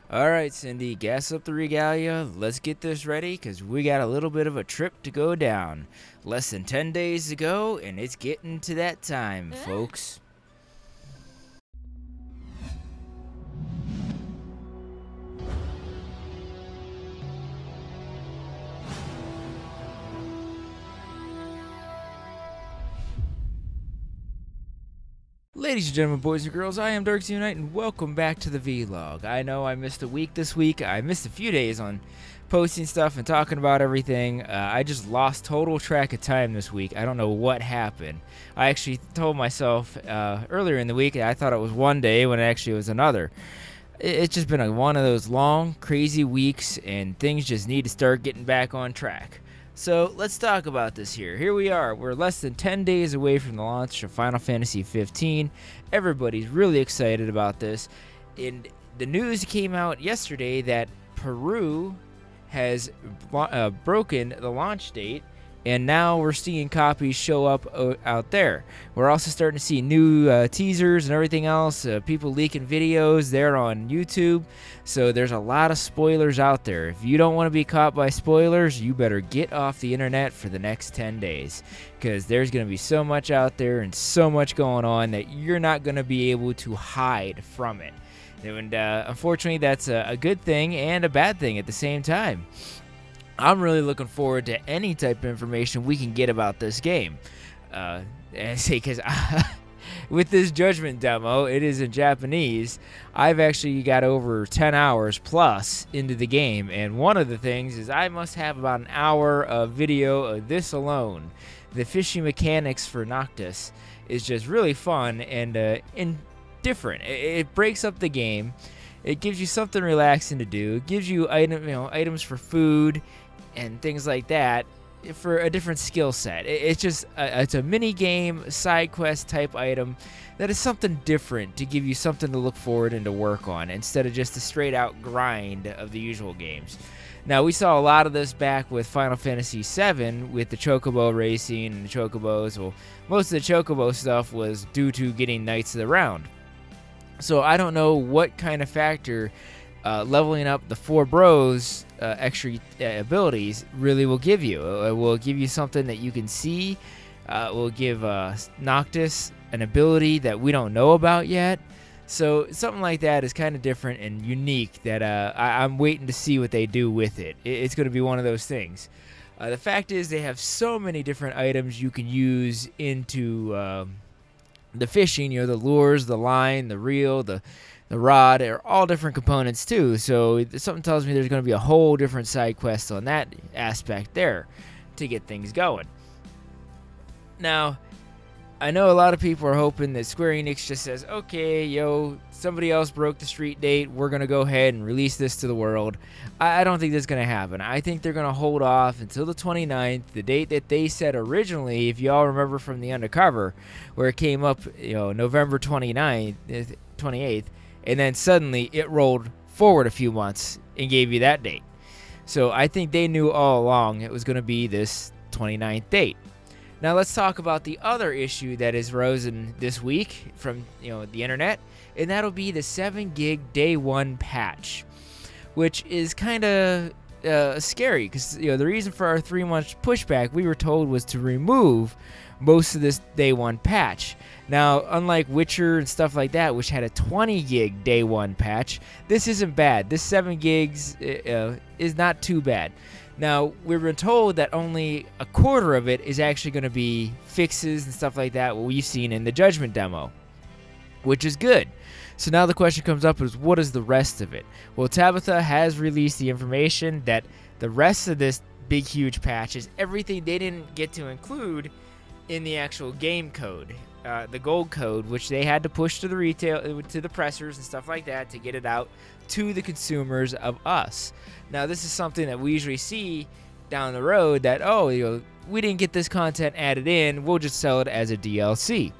Alright, Cindy, gas up the regalia. Let's get this ready because we got a little bit of a trip to go down. Less than 10 days to go, and it's getting to that time, folks. Ladies and gentlemen, boys and girls, I am Dark Unite, and welcome back to the vlog. I know I missed a week this week. I missed a few days on posting stuff and talking about everything. I just lost total track of time this week. I don't know what happened. I actually told myself earlier in the week I thought it was one day when it actually was another. It's just been one of those long, crazy weeks, and things just need to start getting back on track. So let's talk about this here. Here we are. We're less than 10 days away from the launch of Final Fantasy 15. Everybody's really excited about this. And the news came out yesterday that Peru has broken the launch date, and now we're seeing copies show up out there. We're also starting to see new teasers and everything else, people leaking videos there on YouTube. So there's a lot of spoilers out there. If you don't want to be caught by spoilers, you better get off the internet for the next 10 days, because there's going to be so much out there and so much going on that you're not going to be able to hide from it. And unfortunately, that's a good thing and a bad thing at the same time. I'm really looking forward to any type of information we can get about this game. Because with this Judgment demo, it is in Japanese. I've actually got over 10 hours plus into the game, and one of the things is I must have about an hour of video of this alone. The fishing mechanics for Noctis is just really fun and different. It breaks up the game. It gives you something relaxing to do. It gives you items for food and things like that for a different skill set. It's just it's a mini game, side quest type item that is something different to give you something to look forward and to work on instead of just a straight out grind of the usual games. Now, we saw a lot of this back with Final Fantasy VII with the Chocobo racing and the Chocobos. Well, most of the Chocobo stuff was due to getting Knights of the Round. So I don't know what kind of factor leveling up the 4 bros extra abilities really will give you. It will give you something that you can see. It will give Noctis an ability that we don't know about yet. So something like that is kind of different and unique that I'm waiting to see what they do with it. It's going to be one of those things. The fact is they have so many different items you can use into the fishing, the lures, the line, the reel, the rod are all different components too. So something tells me there's going to be a whole different side quest on that aspect there to get things going. Now, I know a lot of people are hoping that Square Enix just says, okay, somebody else broke the street date, we're going to go ahead and release this to the world. I don't think that's going to happen. I think they're going to hold off until the 29th, the date that they said originally, if you all remember from the Undercover, where it came up, November 28th, and then suddenly it rolled forward a few months and gave you that date. So I think they knew all along it was going to be this 29th date. Now let's talk about the other issue that has risen this week from the internet, and that'll be the 7 gig day 1 patch, which is kind of scary because the reason for our 3-month pushback, we were told, was to remove most of this day 1 patch. Now, unlike Witcher and stuff like that, which had a 20 gig day 1 patch, this isn't bad. This 7 gigs is not too bad. Now, we've been told that only a quarter of it is actually going to be fixes and stuff like that, what we've seen in the Judgment demo, which is good. So now the question comes up is, what is the rest of it? Well, Tabitha has released the information that the rest of this big, huge patch is everything they didn't get to include in the actual game code, the gold code, which they had to push to the retail, to the pressers and stuff like that to get it out to the consumers of us. Now, this is something that we usually see down the road that, we didn't get this content added in, we'll just sell it as a DLC.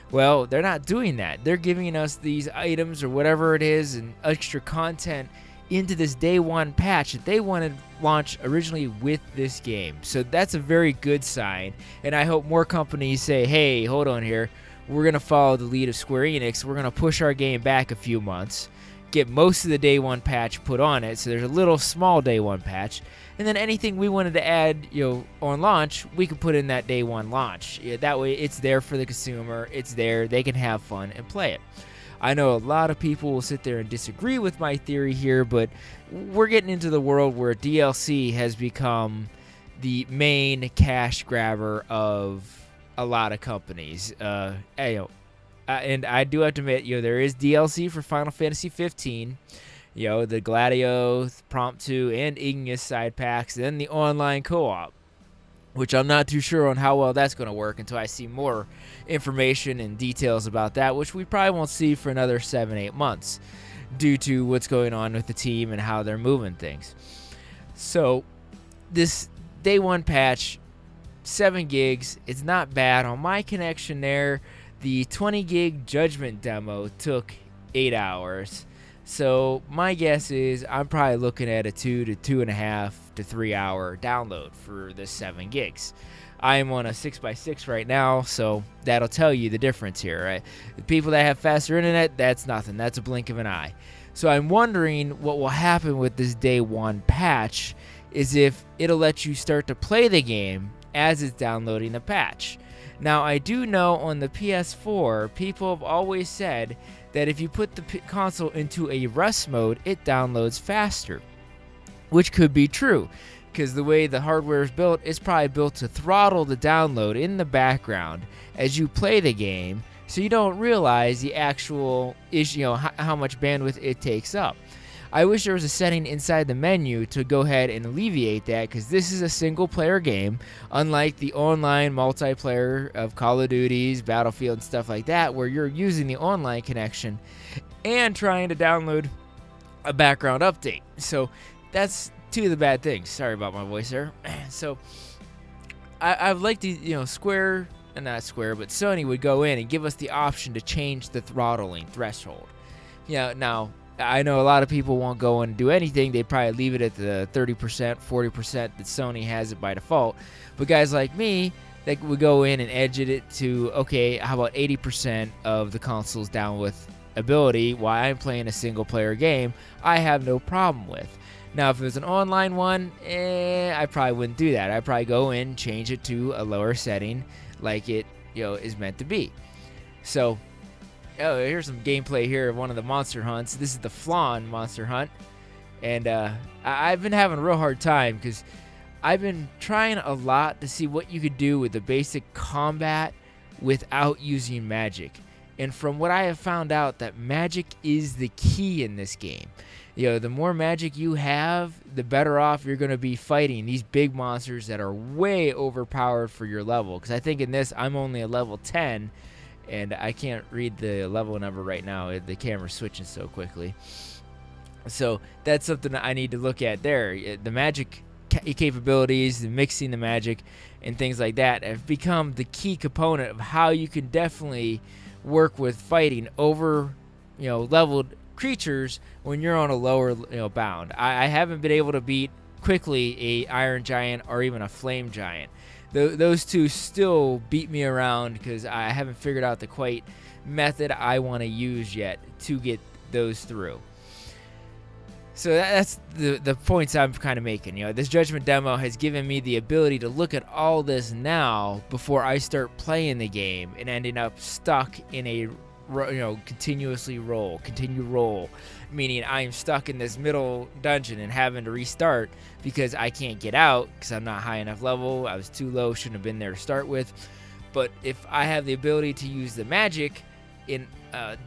Well, they're not doing that. They're giving us these items or whatever it is and extra content into this day 1 patch that they wanted to launch originally with this game. So that's a very good sign, and I hope more companies say, hey, hold on here, we're going to follow the lead of Square Enix. We're going to push our game back a few months, get most of the day one patch put on it, so there's a little small day one patch, and then anything we wanted to add, on launch, we could put in that day one launch. That way it's there for the consumer, it's there, they can have fun and play it. I know a lot of people will sit there and disagree with my theory here, but we're getting into the world where DLC has become the main cash grabber of a lot of companies. And I do have to admit, there is DLC for Final Fantasy 15, the Gladio, Promptu, and Ignis side packs, then the online co-op, which I'm not too sure on how well that's going to work until I see more information and details about that, which we probably won't see for another 7-8 months due to what's going on with the team and how they're moving things. So this day one patch, 7 gigs, it's not bad. On my connection there, the 20 gig Judgment demo took 8 hours. So my guess is I'm probably looking at a 2 to 2.5 to 3 hour download for this 7 gigs. I am on a 6x6 right now, so that'll tell you the difference here, right? The people that have faster internet, that's nothing. That's a blink of an eye. So I'm wondering what will happen with this day one patch is if it'll let you start to play the game as it's downloading the patch. Now, I do know on the PS4, people have always said that if you put the console into a rest mode, it downloads faster, which could be true, because the way the hardware is built, it's probably built to throttle the download in the background as you play the game, so you don't realize the actual issue, how much bandwidth it takes up. I wish there was a setting inside the menu to go ahead and alleviate that, because this is a single-player game, unlike the online multiplayer of Call of Duties, Battlefield, and stuff like that, where you're using the online connection and trying to download a background update. So that's two of the bad things. Sorry about my voice there. So I'd like to, not Square, but Sony would go in and give us the option to change the throttling threshold. Now, I know a lot of people won't go and do anything. They probably leave it at the 30%, 40% that Sony has it by default. But guys like me, that would go in and edge it to, okay, how about 80% of the console's down with ability while I'm playing a single-player game, I have no problem with. Now, if it was an online one, I probably wouldn't do that. I'd probably go in, change it to a lower setting like it, is meant to be. So, here's some gameplay here of one of the monster hunts. This is the Flan monster hunt. And I've been having a real hard time because I've been trying a lot to see what you could do with the basic combat without using magic. And from what I have found out, that magic is the key in this game. The more magic you have, the better off you're going to be fighting these big monsters that are way overpowered for your level. Because I think in this, I'm only a level 10. And I can't read the level number right now. The camera's switching so quickly. So that's something that I need to look at there. The magic capabilities, the mixing the magic, and things like that have become the key component of how you can definitely work with fighting over, leveled creatures when you're on a lower, bound. I haven't been able to beat quickly a Iron Giant or even a Flame Giant. Those two still beat me around because I haven't figured out the quite method I want to use yet to get those through. So that's the points I'm kind of making. This Judgment demo has given me the ability to look at all this now before I start playing the game and ending up stuck in a continue roll, meaning I'm stuck in this middle dungeon and having to restart because I can't get out because I'm not high enough level. I was too low, shouldn't have been there to start with. But if I have the ability to use the magic in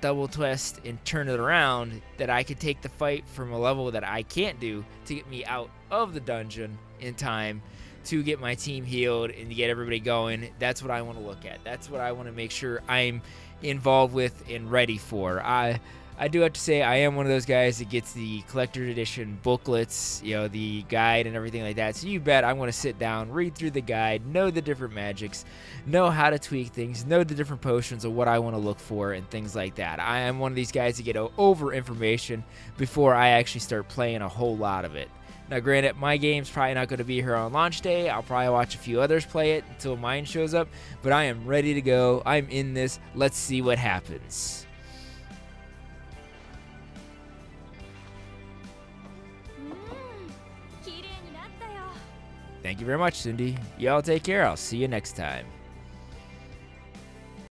double twist and turn it around, that I could take the fight from a level that I can't do to get me out of the dungeon in time to get my team healed and to get everybody going. That's what I want to look at. That's what I want to make sure I'm involved with and ready for. I do have to say I am one of those guys that gets the collector's edition booklets, the guide and everything like that. So you bet I'm going to sit down, read through the guide, know the different magics, know how to tweak things, know the different potions of what I want to look for and things like that. I am one of these guys that get over information before I actually start playing a whole lot of it. Now, granted, my game's probably not going to be here on launch day. I'll probably watch a few others play it until mine shows up, but I am ready to go. I'm in this. Let's see what happens. Thank you very much, Cindy. Y'all take care. I'll see you next time.